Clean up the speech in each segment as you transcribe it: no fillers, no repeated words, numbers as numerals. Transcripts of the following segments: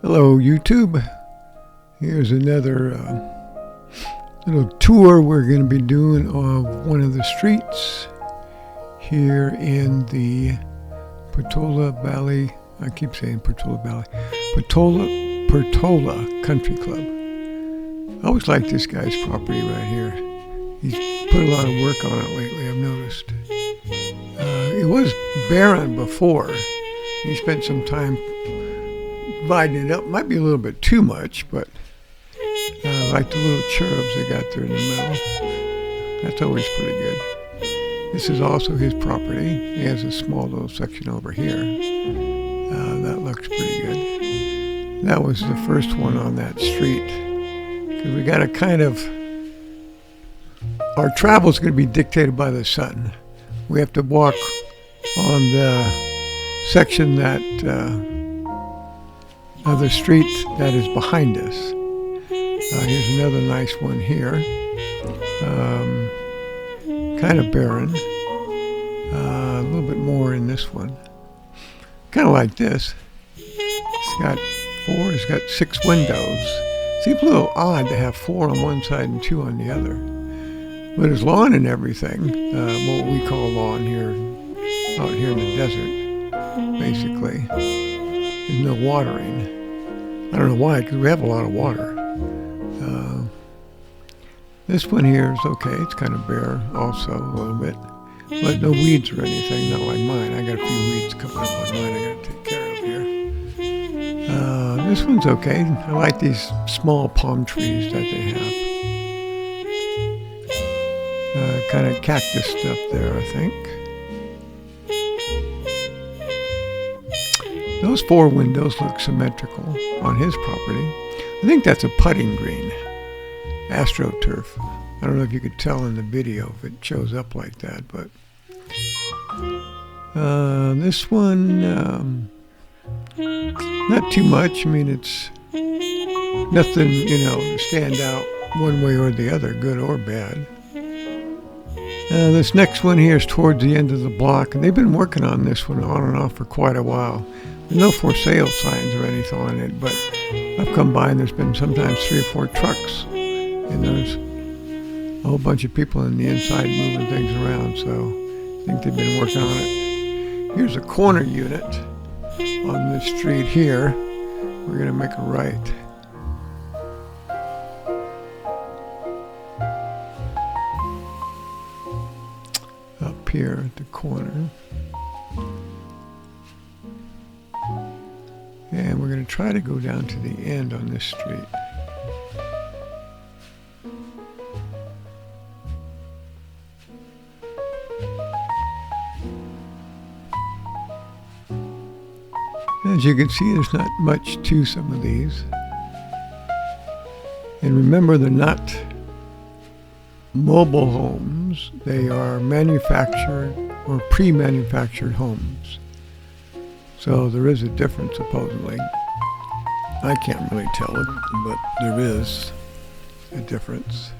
Hello YouTube, here's another little tour we're going to be doing of one of the streets here in the Portola Valley, I keep saying Portola Valley, Portola Country Club. I always like this guy's property right here. He's put a lot of work on it lately, I've noticed. It was barren before. He spent some time dividing it up. Might be a little bit too much, but like the little cherubs they got there in the middle. That's always pretty good. This is also his property. He has a small little section over here. That looks pretty good. That was the first one on that street. Because we got to kind of... Our travel is going to be dictated by the sun. We have to walk on the section that... of the street that is behind us. Here's another nice one here. Kind of barren. A little bit more in this one. Kind of like this. It's got 6 windows. Seems a little odd to have 4 on one side and 2 on the other. But there's lawn and everything. What we call lawn here, out here in the desert, basically. There's no watering. I don't know why, because we have a lot of water. This one here is okay. It's kind of bare also a little bit. But no weeds or anything, not like mine. I got a few weeds coming up on mine I got to take care of here. This one's okay. I like these small palm trees that they have. Kind of cactus stuff there, I think. Those 4 windows look symmetrical on his property. I think that's a putting green, AstroTurf. I don't know if you could tell in the video if it shows up like that, but this one, not too much. I mean, it's nothing, to stand out one way or the other, good or bad. This next one here is towards the end of the block, and they've been working on this one on and off for quite a while. There's no for sale signs or anything on it, but I've come by and there's been sometimes 3 or 4 trucks, and there's a whole bunch of people in the inside moving things around, so I think they've been working on it. Here's a corner unit on this street here. We're going to make a right. Up here at the corner. And we're going to try to go down to the end on this street. As you can see, there's not much to some of these. And remember, they're not mobile homes. They are manufactured or pre-manufactured homes. So there is a difference, supposedly. I can't really tell it, but there is a difference.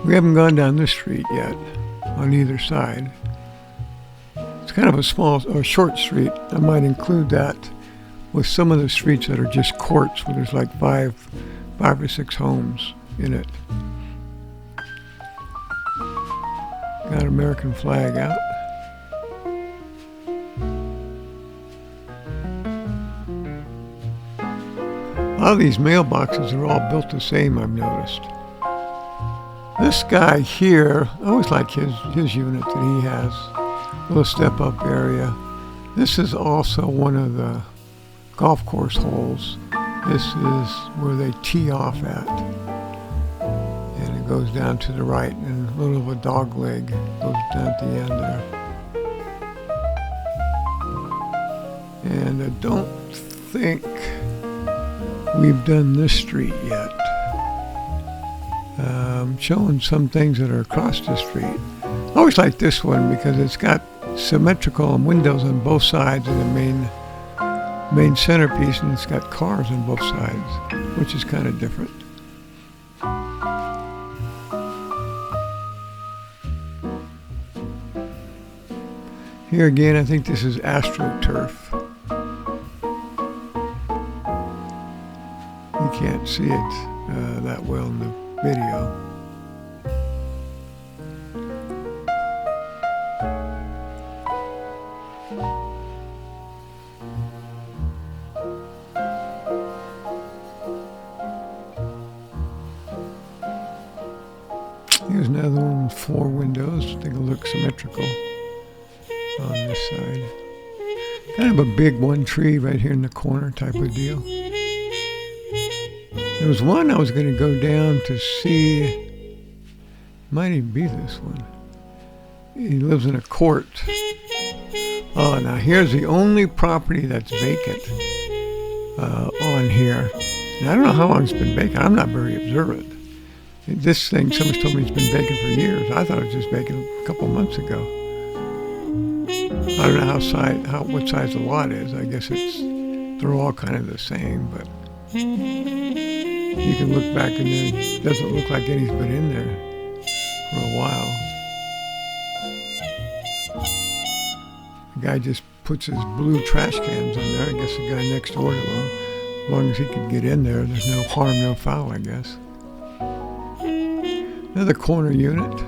We haven't gone down this street yet, on either side. It's kind of a small or short street. I might include that with some of the streets that are just courts, where there's like 5 or 6 homes in it. Got American flag out. A lot of these mailboxes are all built the same, I've noticed. This guy here, I always like his unit that he has. Little step-up area. This is also one of the golf course holes. This is where they tee off at. And it goes down to the right, and a little of a dog leg goes down at the end there. And I don't think we've done this street yet. Showing some things that are across the street. I always like this one because it's got symmetrical windows on both sides of the main centerpiece, and it's got cars on both sides, which is kind of different. Here again, I think this is AstroTurf. You can't see it that well in the video. Here's another one with 4 windows. I think it'll look symmetrical on this side. Kind of a big one tree right here in the corner type of deal. There was one I was going to go down to see. Might even be this one. He lives in a court. Oh, now here's the only property that's vacant on here. And I don't know how long it's been vacant. I'm not very observant. This thing, somebody told me it's been vacant for years. I thought it was just vacant a couple months ago. I don't know what size the lot is. I guess they're all kind of the same, but you can look back and it doesn't look like any's been in there for a while. The guy just puts his blue trash cans in there. I guess the guy next door to him, as long as he can get in there, there's no harm, no foul, I guess. Another corner unit.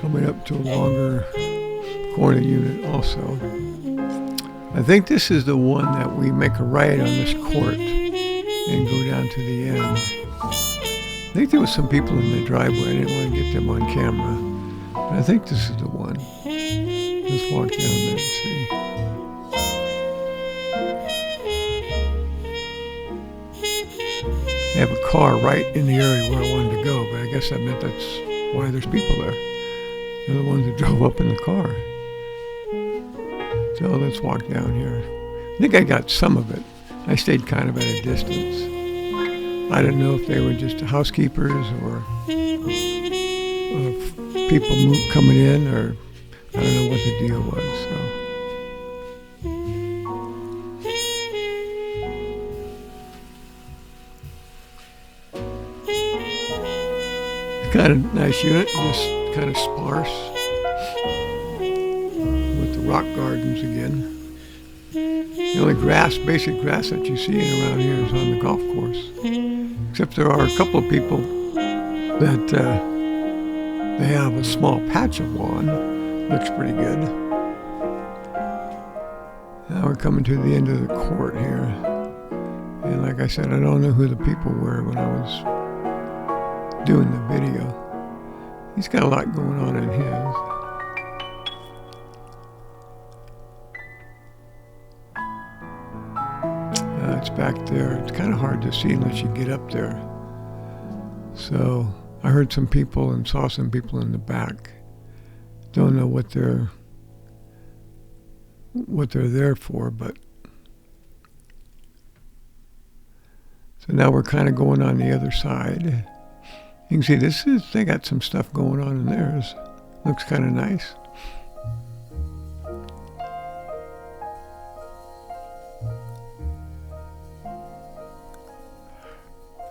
Coming up to a longer corner unit also. I think this is the one that we make a right on this court and go down to the end. I think there was some people in the driveway. I didn't want to get them on camera. But I think this is the one. Let's walk down there and see. I have a car right in the area where I wanted to go, but I guess that meant that's why there's people there. They're the ones that drove up in the car. So let's walk down here. I think I got some of it. I stayed kind of at a distance. I don't know if they were just housekeepers or people coming in, or I don't know what the deal was. So. Kind of nice unit, just kind of sparse with the rock gardens again. The only basic grass that you see around here is on the golf course. Except there are a couple of people that they have a small patch of lawn. Looks pretty good. Now we're coming to the end of the court here. And like I said, I don't know who the people were when I was doing the video. He's got a lot going on in his. It's back there. It's kind of hard to see unless you get up there. So I heard some people and saw some people in the back. Don't know what they're there for, but so now we're kind of going on the other side. You can see they got some stuff going on in there. Looks kind of nice.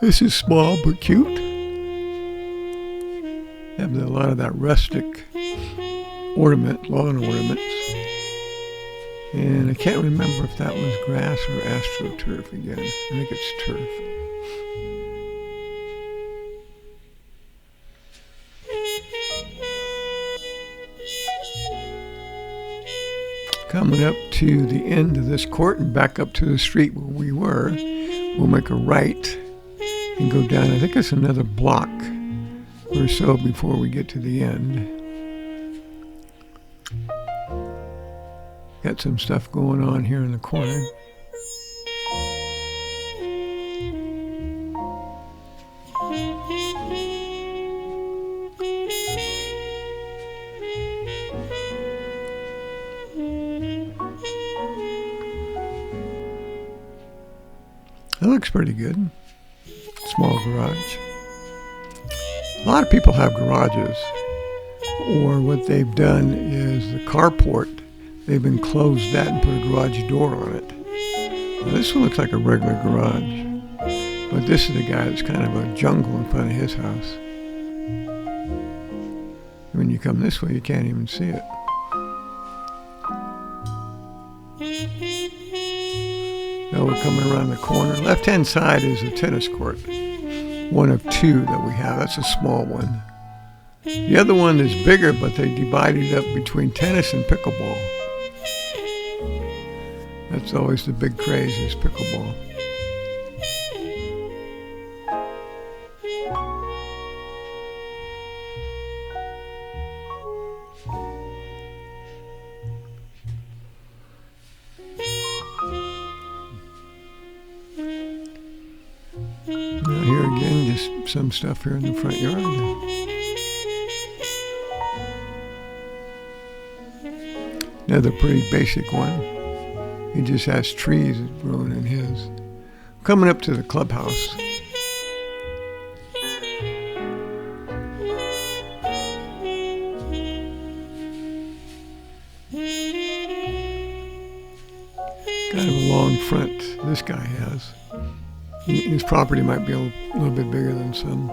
This is small but cute. Have a lot of that rustic lawn ornaments. And I can't remember if that was grass or AstroTurf again. I think it's turf. Coming up to the end of this court and back up to the street where we were, we'll make a right and go down. I think it's another block or so before we get to the end. Got some stuff going on here in the corner. That looks pretty good. Small garage. A lot of people have garages Or what they've done is the carport, they've enclosed that and put a garage door on it. Now, this one looks like a regular garage, but this is the guy that's kind of a jungle in front of his house. When you come this way, you can't even see it. Now we're coming around the corner. Left-hand side is a tennis court. One of two that we have. That's a small one. The other one is bigger, but they divided it up between tennis and pickleball. That's always the big craze, is pickleball. Now here again, just some stuff here in the front yard. Another pretty basic one. He just has trees growing in his. Coming up to the clubhouse. Kind of a long front this guy has. His property might be a little bit bigger than some.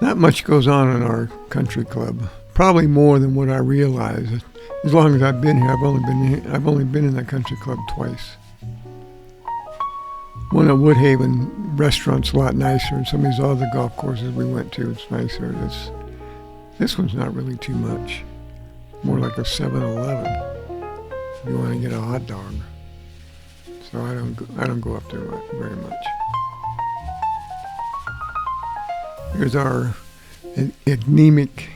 Not much goes on in our country club. Probably more than what I realize. As long as I've been here, I've only been in that country club twice. One at Woodhaven restaurant's a lot nicer, and some of these other golf courses we went to, it's nicer. This one's not really too much. More like a 7-Eleven. If you want to get a hot dog. So I don't go up there very much. Here's our anemic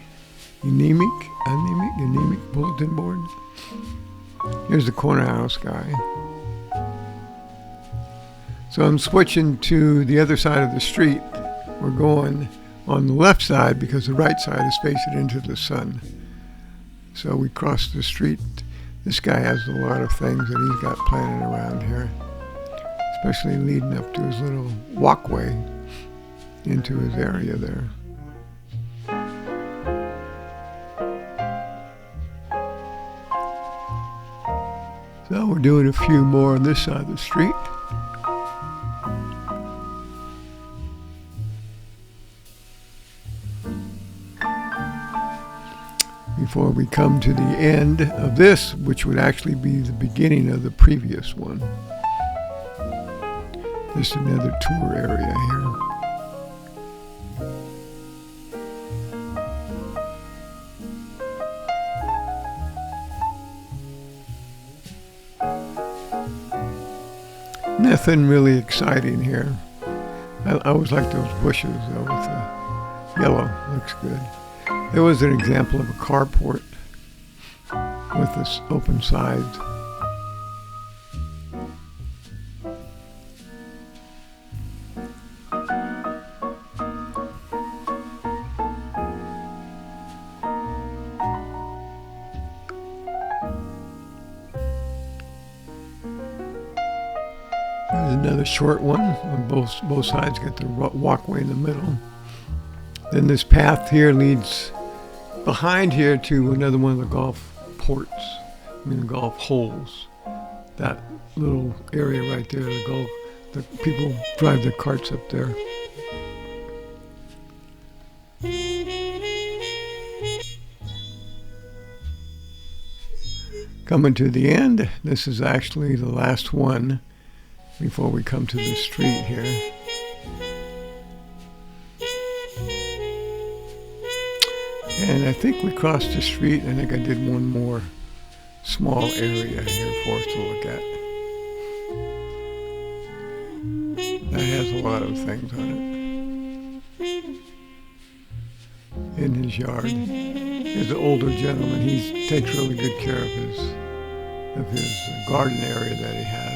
bulletin board. Here's the corner house guy. So I'm switching to the other side of the street. We're going on the left side because the right side is facing into the sun. So we cross the street. This guy has a lot of things that he's got planted around here, especially leading up to his little walkway into his area there. So we're doing a few more on this side of the street. Before we come to the end of this, which would actually be the beginning of the previous one. Just another tour area here. Nothing really exciting here. I always like those bushes though with the yellow. Looks good. There was an example of a carport with this open sides. There's another short one on both sides. Got the walkway in the middle. Then this path here leads behind here to another one of the golf golf holes. That little area right there, the people drive their carts up there. Coming to the end, this is actually the last one before we come to the street here. And I think we crossed the street. I think I did one more small area here for us to look at. That has a lot of things on it. In his yard. He's an older gentleman. He takes really good care of his garden area that he has.